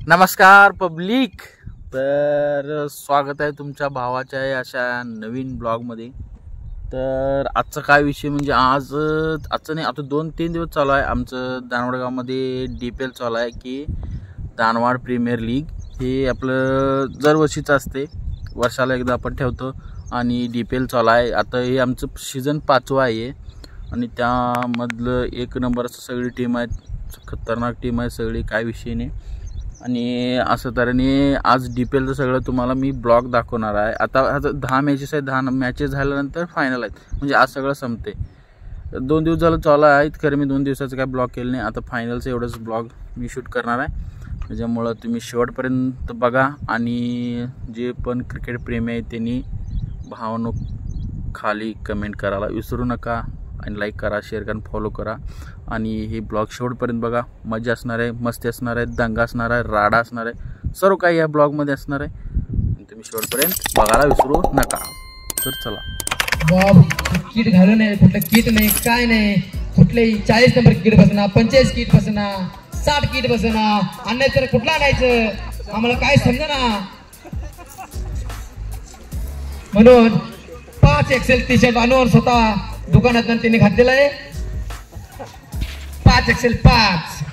नमस्कार पब्लिक, तर स्वागत आहे तुमच्या भावाच्या अशा नवीन ब्लॉगमध्ये। तर आजचा काय विषय म्हणजे आजचं नाही, आता 2-3 दिवस चालू आहे आमचं दानवडगावमध्ये DPL चालू आहे की दानवाड प्रीमियर लीग। हे आपलं दरवर्षीचं असते, वर्षाला एकदा आपण ठेवतो आणि DPL चालू आहे। आता हे आमचं सीझन 5वा आहे आणि त्यामधलं 1 नंबर असं सगळी टीम आहे, खतरनाक टीम आहे सगळी, काय विषय नाही। आणि असं तऱ्हेने आज DPLचं सगळं तुम्हाला मी ब्लॉग दाखवणार आहे। आता 10 मॅचेस आहेत, 10 मॅचेस झाल्यानंतर फायनल आहेत, म्हणजे आज सगळं संपते। 2 दिवस झालं चालू आहेत, खरं मी 2 दिवसाचं काय ब्लॉग केलं नाही। आता फायनलचं एवढंच ब्लॉग मी शूट करणार आहे, त्याच्यामुळं तुम्ही शेवटपर्यंत बघा। आणि जे पण क्रिकेट प्रेमी आहे त्यांनी भावनो खाली कमेंट करायला विसरू नका आणि लाईक करा, शेअर करा, फॉलो करा। आणि हे ब्लॉग शेवटपर्यंत बघा, मजा असणार आहे, मस्ती असणार आहे, दंगा असणार आहे, राडा असणार आहे, सर्व काही या ब्लॉगमध्ये असणार आहे। तुम्ही शेवटपर्यंत बघायला विसरू नका। तर चला, किट घालू नये, कुठलं किट नाही, काय नाही, कुठलेही 40 नंबर किट बसणार, 45 किट बसणार, 60 किट बसणार, अन्य तर कुठला आणायचं आम्हाला काय समजना। म्हणून 5 XL टी शर्ट आणून स्वतः दुकानात त्यांनी घातलेला आहे, 5 XL 5।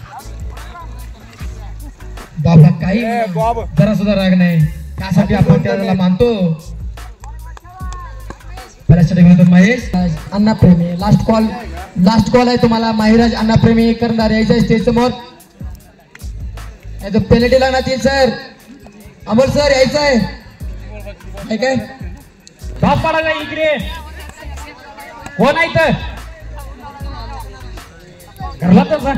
बाबा काही जरा सुद्धा राग नाही, त्यासाठी आपण त्याला मानतो। महेश अण्णा प्रेमी, लास्ट कॉल आहे तुम्हाला। माहिराज अण्णा प्रेमी करणार यायचं स्टेज समोर, पेनल्टी लागणार ती सर, अमोल सर यायचं आहे काय टॉप पडायला इकडे कोण आहे तर घरला तर सर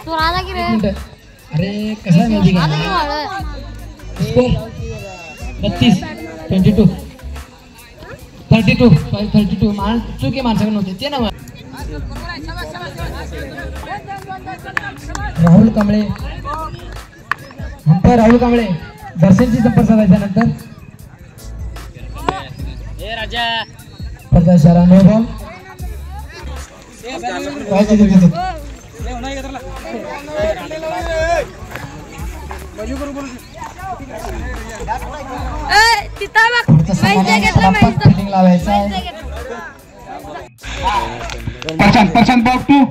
तू आला की रे? अरे कसा माहिती का, 32 चुकी माणसाकडे नव्हते ते ना। राहुल कांबळे, राहुल कांबळे दर्शनची संपर्क साधायचा नंतर शहरा अनुभव लावायचा पर्सन बॉक्स 2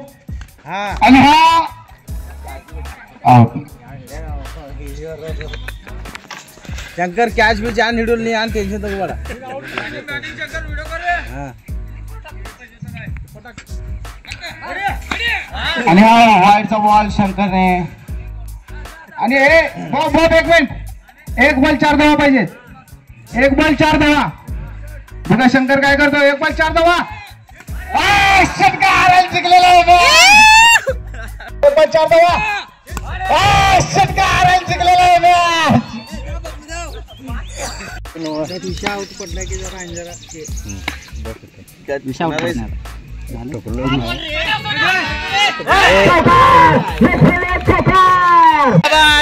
आणि हा शंकर कैच भी जान हिडून नहीं आन टेंशन तो बड़ा आणि हा वाईडचा बॉल शंकरने। आणि एक मिनिट, 1 बॉल 4 धावा पाहिजे, 1 बॉल 4 धावा। बघा शंकर काय करतो, 1 बॉल 4 धावा, षटकार जिंकलेला आहे, 1 बॉल 4 धावा, षटकार जिंकलेला आहे। पडला की जरा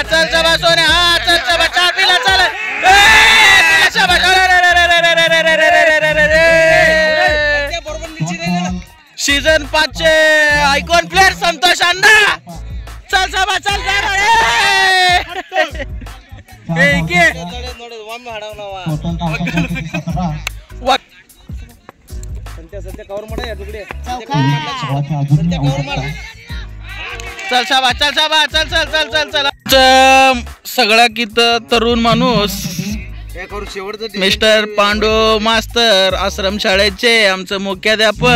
चल चबा सोने, हा चल चबा, 4 पिला चल, सीझन 5 चे आयकॉन प्लेयर संतोष अण्णा, चल चबा चल सध्या कवर मारा या तुकडे, चल शाबा चल शाबा चल चल चल चल चल। सगळा कित तरुण माणूस मिस्टर पांडू मास्तर आश्रम शाळेचे आमचं मुख्याध्यापक,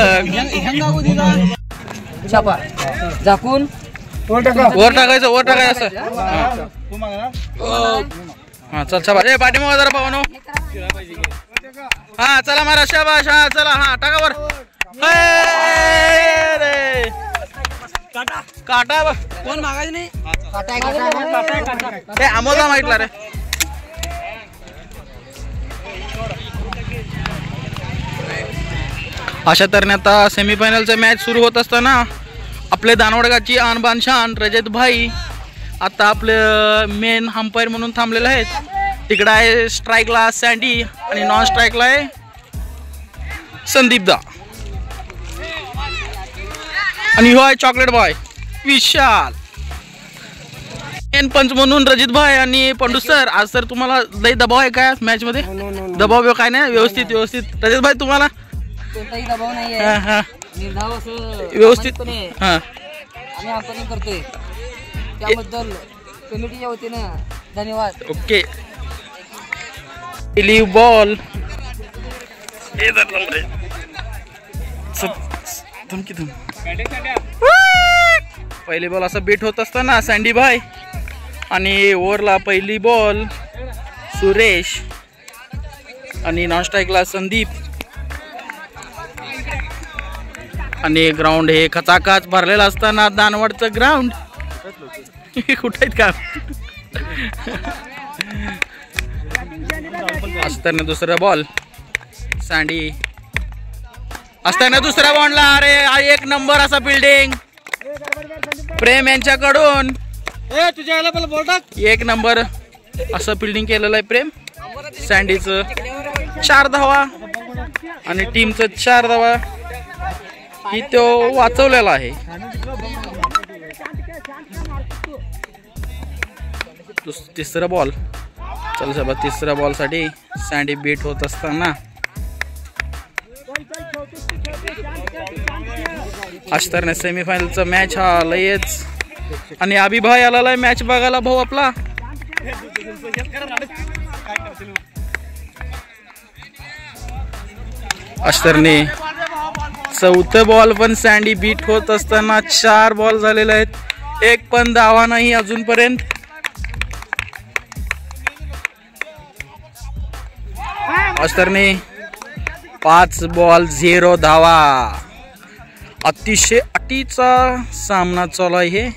झाकून वर टाकायचं, वर टाकायचं असं। हा चल शाबा, ए पाठीमागे जरा पाहून, हा चला मारा शाबाश, हा चला, हा टाका वर, काटा कोण मागायचं नाही, अमोलला माहितला रे। अशा तऱ्हेने आता सेमीफायनलचा मॅच सुरू होत असताना आपले दानवडगाची आन बान शान रजत भाई आता आपले मेन अंपायर म्हणून थांबलेले आहेत। तिकडे आहे स्ट्राईकला सँडी आणि नॉन स्ट्राईकला आहे संदीपदा, आणि हो आहे चॉकलेट बॉय विशाल। मेन पंच म्हणून रजित भाई आणि पंडू सर. आज तर तुम्हाला लई दबाव आहे काय मॅच मध्ये? दबाव काय नाही, व्यवस्थित रजित भाई तुम्हाला कोणताही दबाव नाहीये. निर्धाव असं व्यवस्थित हा आम्ही आपण करतोय त्याबद्दल कमिटीच्या वतीनं धन्यवाद. ओके. लिव्ह बॉल पहिली बॉल असा बीट होत असताना सँडी भाई आणि ओव्हरला पहिली बॉल सुरेश आणि नॉन स्ट्राईकला संदीप. आणि ग्राउंड हे खचाखच भरलेलं असताना दानवडचं ग्राउंड कुठे आहेत का असताना दुसरा बॉल सँडी असताना दुसऱ्या बॉलला अरे एक नंबर असा फिल्डिंग प्रेम यांच्याकडून. एक नंबर असं फिल्डिंग केलेलं आहे प्रेम. सँडीचं 4 धावा आणि टीमचं 4 धावा ही तो वाचवलेला आहे. तिसरा बॉल चल साहेब. तिसऱ्या बॉल साठी सँडी बीट होत असताना अष्टरने सेमीफायनलचा मॅच हा लयच. आणि अभिभाई आला मॅच बघायला भाऊ आपला. अष्टरने 4था बॉल पण सँडी बीट होत असताना 4 बॉल झालेले आहेत. एक पण धावा नाही अजूनपर्यंत. अष्टरने 5 बॉल 0 धावा. अतिशय अटीचा सामना चालू आहे.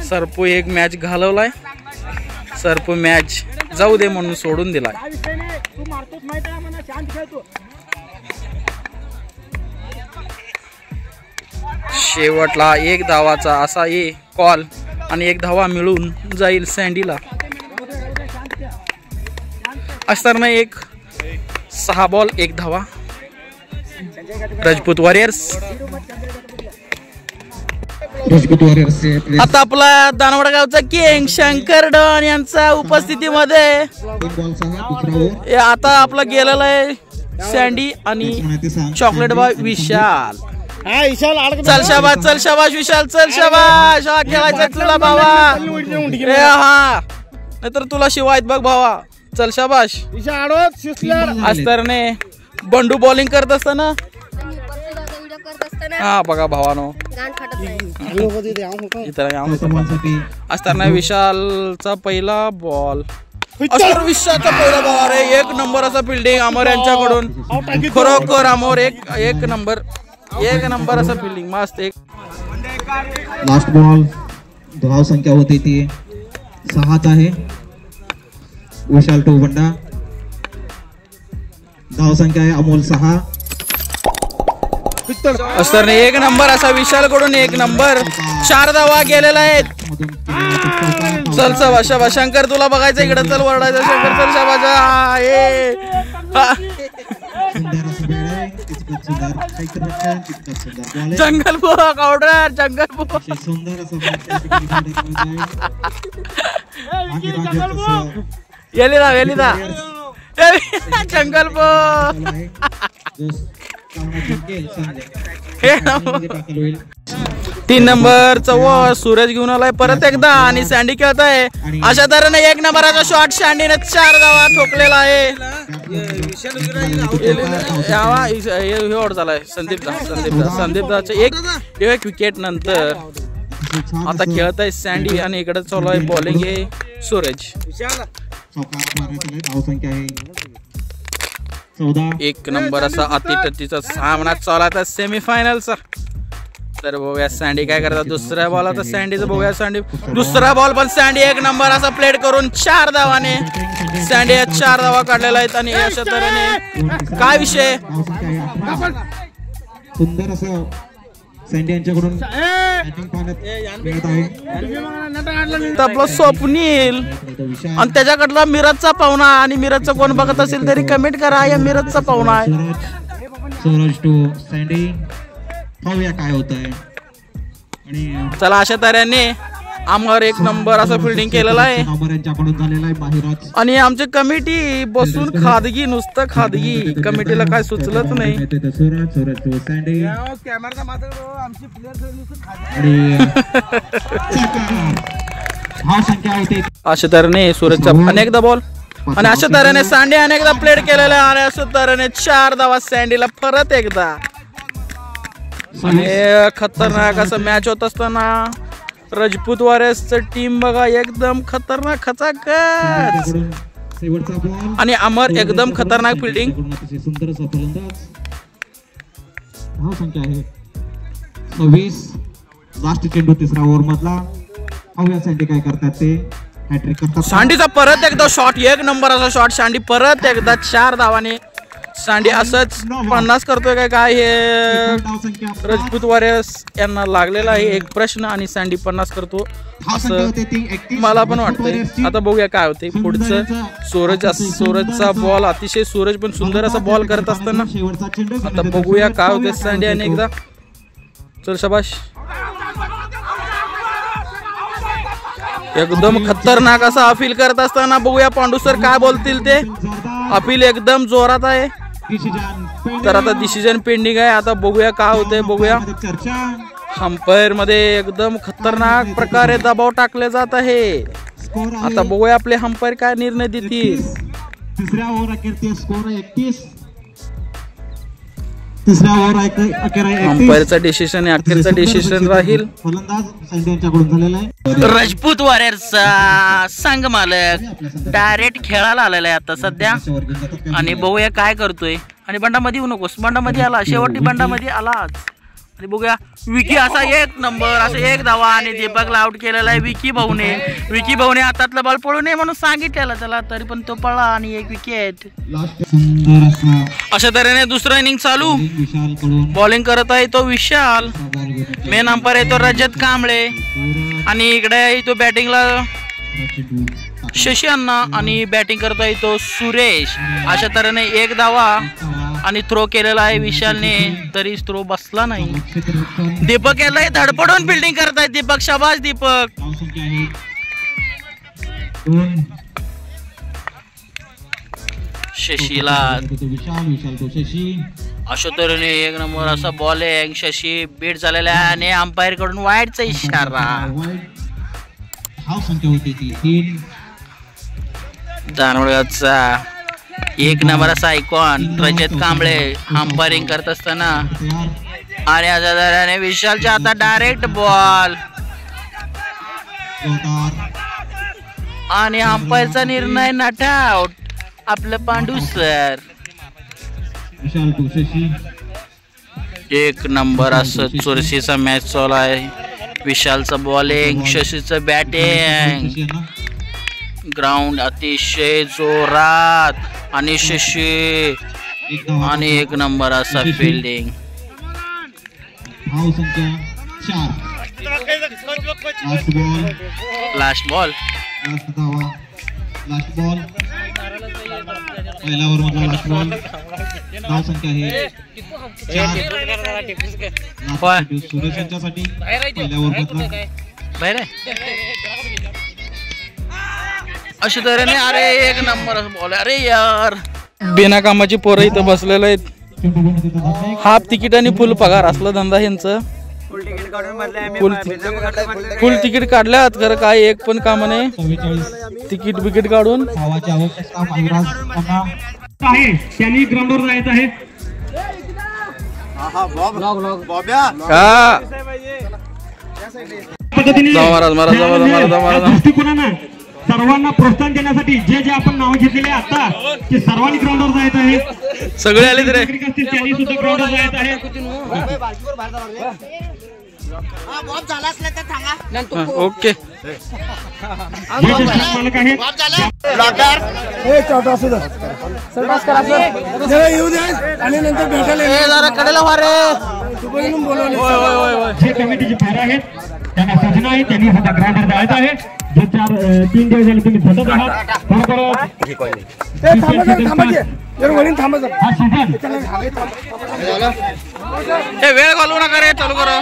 सरपो एक मॅच घालवलाय. सरपो मॅच जाऊ दे म्हणून सोडून दिलाय. शेवटला 1 धावाचा असा कॉल आणि 1 धावा मिळून जाईल सँडीला. असताना 6 बॉल 1 धावा राजपूत वॉरियर्स. आता आपला दानवड गावचा किंग शंकर डॉन यांचा उपस्थितीमध्ये आता आपला गेलेला आहे सँडी आणि चॉकलेट बॉय विशाल. चल शाबाश विशाल, चल शाबाश. हा खेळायचा तुला भावा. हा नाहीतर तुला शिवायत बघ भावा. चल शाबाश. अस्तरने बंडू बॉलिंग करत असताना हा बघा भावानो असताना विशालचा पहिला बॉल. विशालचा पहिला बॉल. अरे 1 नंबर असा फिल्डिंग अमर यांच्याकडून. खरोखर अमोर एक नंबर असं फिल्डिंग मस्त. लास्ट बॉल धाव संख्या होती ती 6च आहे. विशाल टू बंडा. धाव संख्या आहे अमोल 6. असताना 1 नंबर असा विशाल कडून 1 नंबर. 4 धावा गेलेला आहेत. चल शाबाश शंकर तुला बघायचं इकडे. चल वरडायचं शंकर. चल शाबाश. जंगल बुवा काउंटर जंगल बुवा. एलिदा जंगल बुवा. 3 नंबर सूरज घेऊन आलाय परत एकदा आणि सँडी खेळत आहे. अशा तऱ्हेने 1 नंबराचा शॉट सँडीने 4 धावा ठोकलेला आहे. झालाय संदीपचा एक विकेट नंतर आता खेळत आहे सँडी आणि इकडे चालू आहे बॉलिंग आहे सूरज. 1 नंबर असा अतिटतीचा सामना चालू आहे सेमीफायनलचा. तर बघूया सँडी काय करतात. दुसऱ्या बॉल आता सँडीचं बघूया. सँडी दुसरा बॉल पण सँडी 1 नंबर असा प्लेट करून 4 धावाने सँडी 4 धावा काढलेला आहेत. आणि अशा तऱ्हेने काय विषय सुंदर असं सँडी यांच्याकडून आपला स्वप्नील आणि त्याच्याकडला मिरजचा पाहुणा. आणि मिरजचा कोण बघत असेल तरी कमेंट करा. या मिरजचा पाहुणा आहे. Suraj to Sandy. पाहूया काय होत आहे. आणि चला अशा तऱ्हेने अमर एक नंबर असं फिल्डिंग केलेलं आहे. यांच्याकडून झालेला आहे माहिराज. आणि आमची कमिटी बसून खादगी, नुसतं खादगी. कमिटीला काय सुचलंच नाही. कॅमेरा मात्र आमची हा संख्या होते. अशा तऱ्हेने सूरजचा अनेकदा बॉल आणि अशा तऱ्हेने सँडी अनेकदा प्लेड केलेला आहे. आणि अशा तऱ्हेने 4 धावा सँडीला परत एकदा. आणि खतरनाक असं मॅच होत असताना राजपूत वॉरियर्सचं टीम बघा एकदम खतरनाक खचाखच. आणि अमर एकदम खतरनाक फिल्डिंग. सुंदर असा फलंदाज. हा संख्या आहे 26. लास्ट चेंडू तिसरा ओव्हर मधला. पाहूया सँडी काय करतात ते. हॅट्रिक करतात. सँडीचा परत एकदा शॉट, एक नंबर असा शॉट. सँडी परत एकदा 4 धावाने. सँडी असंच 50 करतोय काय हे राजपूत वॉरियर्स यांना लागलेला आहे एक प्रश्न. आणि सँडी 50 करतो असं मला पण वाटतंय. आता बघूया काय होते पुढचं. सूरजचा बॉल अतिशय, सूरज पण सुंदर असा बॉल करत असताना. आता बघूया काय होते. सँडी आणि एकदा चल शाबाश. एकदम खतरनाक असा अपील करत असताना बघूया पांडू सर काय बोलतील ते. अपील एकदम जोरात आहे. तर आता डिसिजन पेंडिंग आहे. आता बघूया काय होतंय. बघूया. अंपायर मध्ये एकदम खतरनाक प्रकारे दबाव टाकले जात आहे. आता बघूया आपले अंपायर काय निर्णय देतील. तिसऱ्या ओव्हर अखेर स्कोर 31. तिसऱ्या ओव्हर अंपायरचा डिसिजन आहे. अखेरचा डिसिजन राहील. फलंदाज सँडी यांच्याकडून झालेला आहे. राजपूत वॉरियर्सचा संघ मालक डायरेक्ट खेळायला आलेला आहे आता सध्या. आणि बघूया काय करतोय. आणि बंडामध्ये येऊ नकोस. बंडामध्ये आला, शेवटी बंडामध्ये आलाच. आणि बघूया विकी असा एक नंबर, असं 1 धावा. आणि दीपकला आउट केलेला आहे विकी भाऊने. विकी भाऊने हातातला बॉल पळू नये म्हणून सांगितलेला त्याला, तरी पण तो पळला आणि 1 विकेट. अशा तऱ्हेने दुसरा इनिंग चालू. बॉलिंग करत आहे तो विशाल. मेन अंपायर आहे तो रजत कांबळे. आणि इकडे तो बॅटिंगला शशी अण्णा. आणि बॅटिंग करत आहे तो सुरेश. अशा तऱ्हेने 1 धावा. आणि थ्रो केलेला आहे विशालने, तरी थ्रो बसला नाही. दीपक याला धडपडून फिल्डिंग करत आहे. दीपक शाबाश दीपक. शशीला अशा तऱ्हेने 1 नंबर असा बॉलिंग. शशी बीट झालेला आहे. आणि अंपायर कडून वाईडचा इशारा. दानवड्याचा 1 नंबर असा आयकॉन रजत कांबळे अंपायरिंग करत असताना. आणि अशा तऱ्हेने विशालच्या हातात डायरेक्ट बॉल. आणि अंपायरचा निर्णय नॉट आउट. आपलं पांडू सर. 1 नंबर असं चुरशीचा मॅच चालू आहे. विशालचं बॉलिंग, शशीचं बॅटिंग. ग्राउंड अतिशय जोरात. आणि शशी आणि 1 नंबर असा फिल्डिंग. Last ball. पहिला ओव्हर मधला लास्ट बॉल. धाव संख्या आहे 4. सुरेश यांच्यासाठी पहिल्या ओव्हर मधला. अशा तऱ्हेने अरे 1 नंबर बॉल. अरे यार बिना कामाची पोरं इथं बसलेलं आहेत. हाफ तिकीट आणि फुल पगार असला धंदा यांचं. फुल तिकीट काढल्यात खरं काय एक पण काम नाही. तिकीट बिकीट काढून त्यांनी ग्राउंडवर जायचं आहे. सर्वांना प्रोत्साहन देण्यासाठी जे जे आपण नाव घेतलेले आता ते सर्वांनी ग्राउंडवर जायचं आहे. सगळे आले तरी त्यांनी सुद्धा ग्राउंडवर जायचं आहे. ओके. जे कमिटीचे फेर आहेत त्यांना सूचना आहे त्यांनी सुद्धा ग्राउंडवर जायचं आहे. जे 3 दिवस झाले तुम्ही झटत आहात वेळ घालवू नका रे, चालू करा.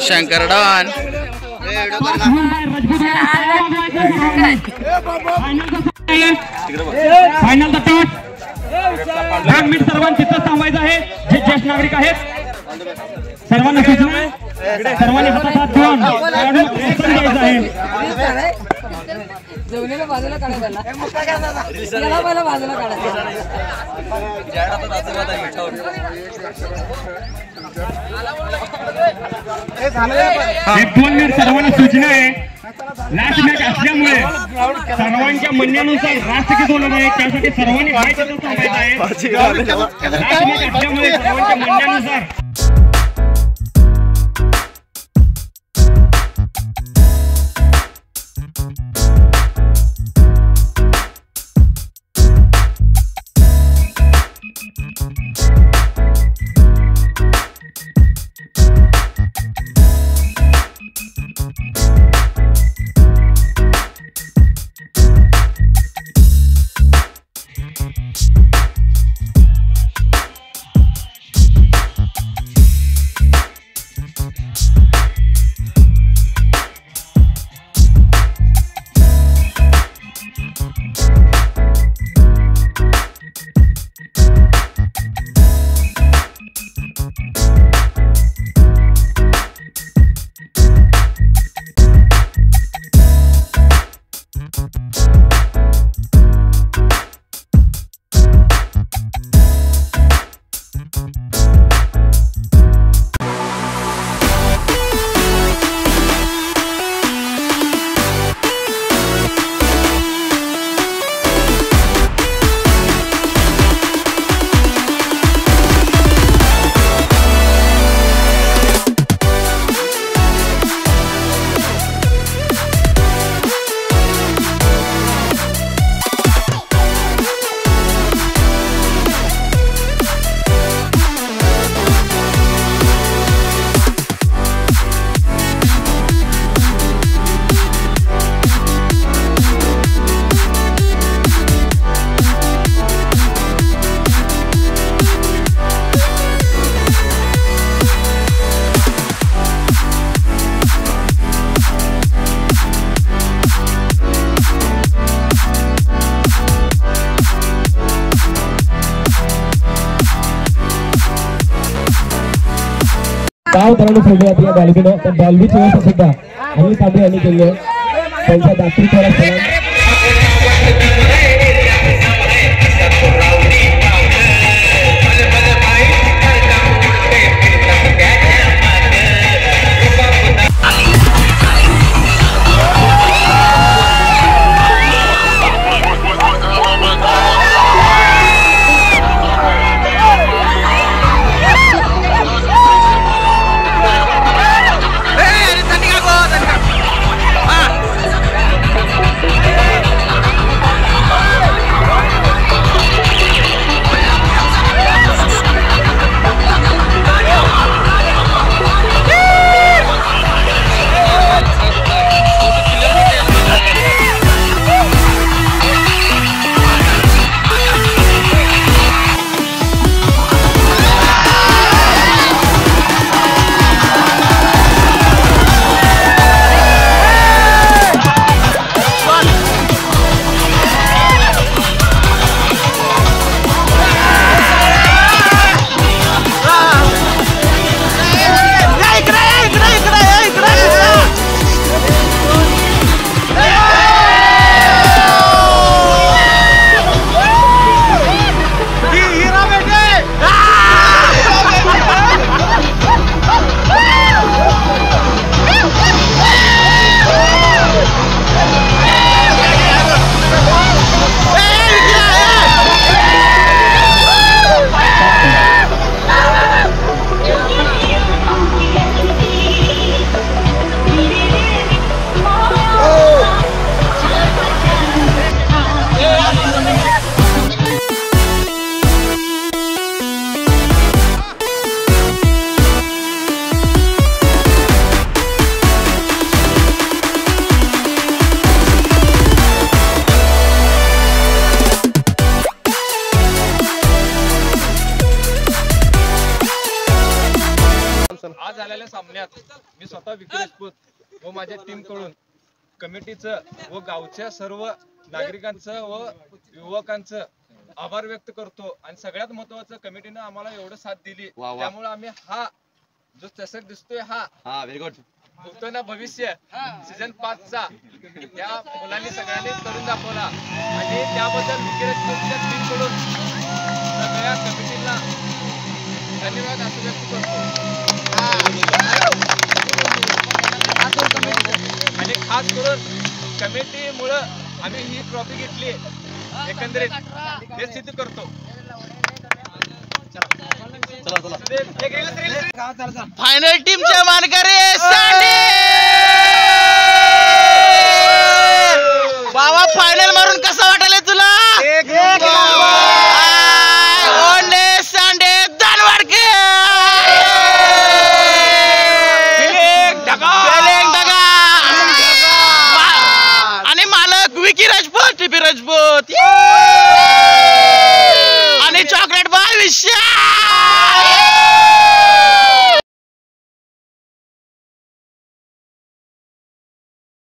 शंकर डॉन फायनलचा टॉस 2 मिनिट सर्वांनी तिथं थांबायचं आहे. जे ज्येष्ठ नागरिक आहेत सर्वांना सूचना, सर्वांनी हातात हात घेऊन द्यायचं आहे. जेवलेल्या बाजूला काढायला त्याला पहिला बाजूला काढायचं. एक 2 मिनिट सर्वांना सूचना आहे. लास्ट मॅच असल्यामुळे सर्वांच्या म्हणण्यानुसार राष्ट्रगीत होणार आहे, त्यासाठी सर्वांनी थांबायचं आहे. लास्ट मॅच असल्यामुळे सर्वांच्या म्हणण्यानुसार गाव तरुण खेळले आपल्या बॉलबीनं, त्या बॉलबीची व्यवस्था सुद्धा अनिल कांबळे यांनी केली आहे. त्यांच्या दातृत्वाला सलाम. आमच्या टीम कडून कमिटीचं व गावच्या सर्व नागरिकांचं व युवकांचं आभार व्यक्त करतो. आणि सगळ्यात महत्वाचं कमिटीनं आम्हाला एवढं साथ दिली, त्यामुळे आम्ही हा जो चषक दिसतोय हा व्हेरी गुड नूतन भविष्य सीझन 5 चा या मुलांनी सगळ्यांनी करून दाखवला. आणि त्याबद्दल विकेच्या टीम कडून सगळ्या कमिटीला धन्यवाद असं व्यक्त करतो. आणि खास करून कमिटीमुळं आम्ही ही ट्रॉफी घेतली एकंदरीत हे सिद्ध करतो. फायनल टीमचे मानकरी सांडे बाबा. फायनल मारून कसं वाटलं तुला? ओंडे सांडे दानवाडके आणि मालक विकी राजपूत, टीपी राजपूत आणि चॉकलेट बाय विषय